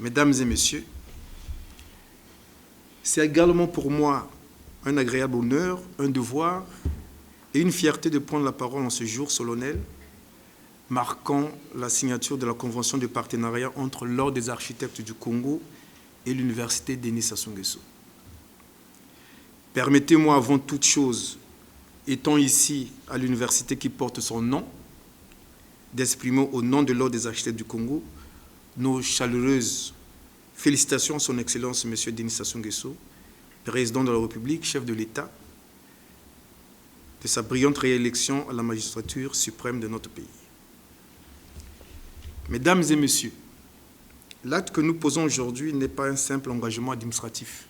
Mesdames et messieurs, c'est également pour moi un agréable honneur, un devoir et une fierté de prendre la parole en ce jour solennel, marquant la signature de la convention de partenariat entre l'Ordre des architectes du Congo et l'Université Denis Sassou Nguesso. Permettez-moi avant toute chose, étant ici à l'université qui porte son nom, d'exprimer au nom de l'Ordre des architectes du Congo nos chaleureuses félicitations à son Excellence M. Denis Sassou Nguesso, président de la République, chef de l'État, de sa brillante réélection à la magistrature suprême de notre pays. Mesdames et messieurs, l'acte que nous posons aujourd'hui n'est pas un simple engagement administratif.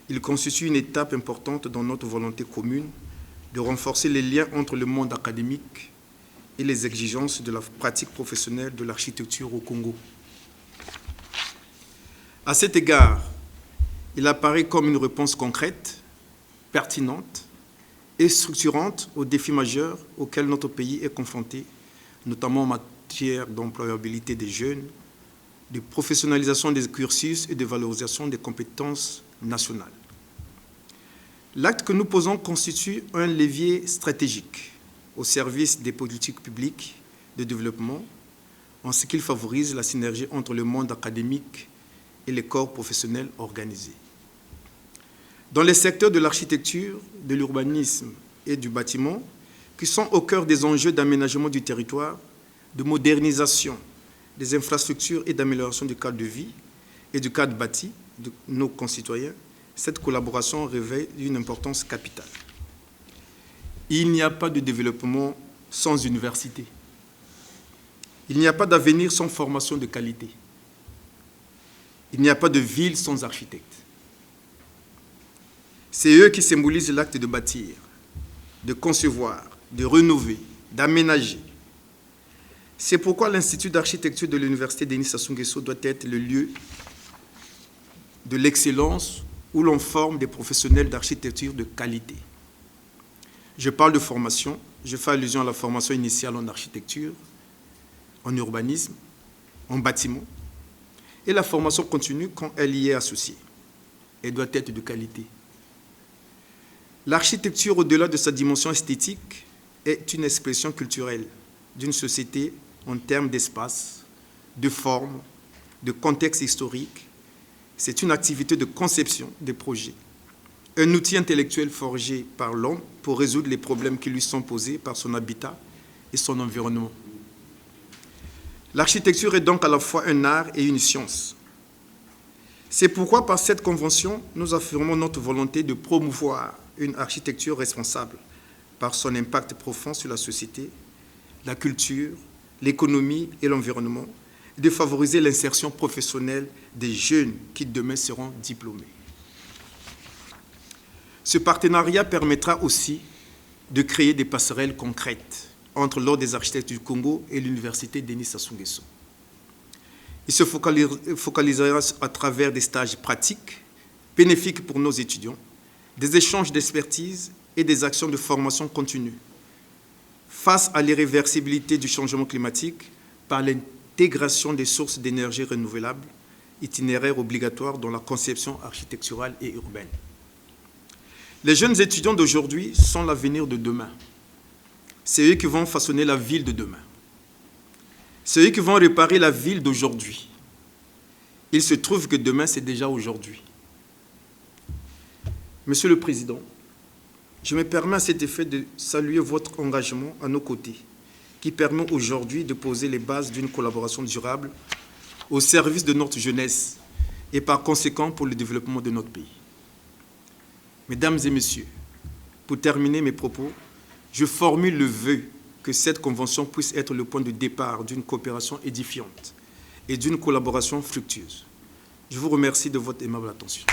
Il constitue une étape importante dans notre volonté commune de renforcer les liens entre le monde académique et les exigences de la pratique professionnelle de l'architecture au Congo. À cet égard, il apparaît comme une réponse concrète, pertinente et structurante aux défis majeurs auxquels notre pays est confronté, notamment en matière d'employabilité des jeunes, de professionnalisation des cursus et de valorisation des compétences nationales. L'acte que nous posons constitue un levier stratégique au service des politiques publiques de développement, en ce qu'il favorise la synergie entre le monde académique et les corps professionnels organisés. Dans les secteurs de l'architecture, de l'urbanisme et du bâtiment, qui sont au cœur des enjeux d'aménagement du territoire, de modernisation des infrastructures et d'amélioration du cadre de vie et du cadre bâti de nos concitoyens, cette collaboration revêt une importance capitale. Il n'y a pas de développement sans université. Il n'y a pas d'avenir sans formation de qualité. Il n'y a pas de ville sans architectes. C'est eux qui symbolisent l'acte de bâtir, de concevoir, de rénover, d'aménager. C'est pourquoi l'Institut d'architecture de l'Université Denis Sassou Nguesso doit être le lieu de l'excellence où l'on forme des professionnels d'architecture de qualité. Je parle de formation, je fais allusion à la formation initiale en architecture, en urbanisme, en bâtiment, et la formation continue quand elle y est associée. Elle doit être de qualité. L'architecture, au-delà de sa dimension esthétique, est une expression culturelle d'une société en termes d'espace, de forme, de contexte historique. C'est une activité de conception des projets, un outil intellectuel forgé par l'homme pour résoudre les problèmes qui lui sont posés par son habitat et son environnement. L'architecture est donc à la fois un art et une science. C'est pourquoi, par cette convention, nous affirmons notre volonté de promouvoir une architecture responsable par son impact profond sur la société, la culture, l'économie et l'environnement, et de favoriser l'insertion professionnelle des jeunes qui demain seront diplômés. Ce partenariat permettra aussi de créer des passerelles concrètes entre l'Ordre des architectes du Congo et l'Université Denis Sassou Nguesso. Il se focalisera à travers des stages pratiques, bénéfiques pour nos étudiants, des échanges d'expertise et des actions de formation continue. Face à l'irréversibilité du changement climatique par l'intégration des sources d'énergie renouvelables, itinéraire obligatoire dans la conception architecturale et urbaine. Les jeunes étudiants d'aujourd'hui sont l'avenir de demain. C'est eux qui vont façonner la ville de demain. C'est eux qui vont réparer la ville d'aujourd'hui. Il se trouve que demain, c'est déjà aujourd'hui. Monsieur le Président, je me permets à cet effet de saluer votre engagement à nos côtés, qui permet aujourd'hui de poser les bases d'une collaboration durable au service de notre jeunesse et par conséquent pour le développement de notre pays. Mesdames et messieurs, pour terminer mes propos, je formule le vœu que cette convention puisse être le point de départ d'une coopération édifiante et d'une collaboration fructueuse. Je vous remercie de votre aimable attention.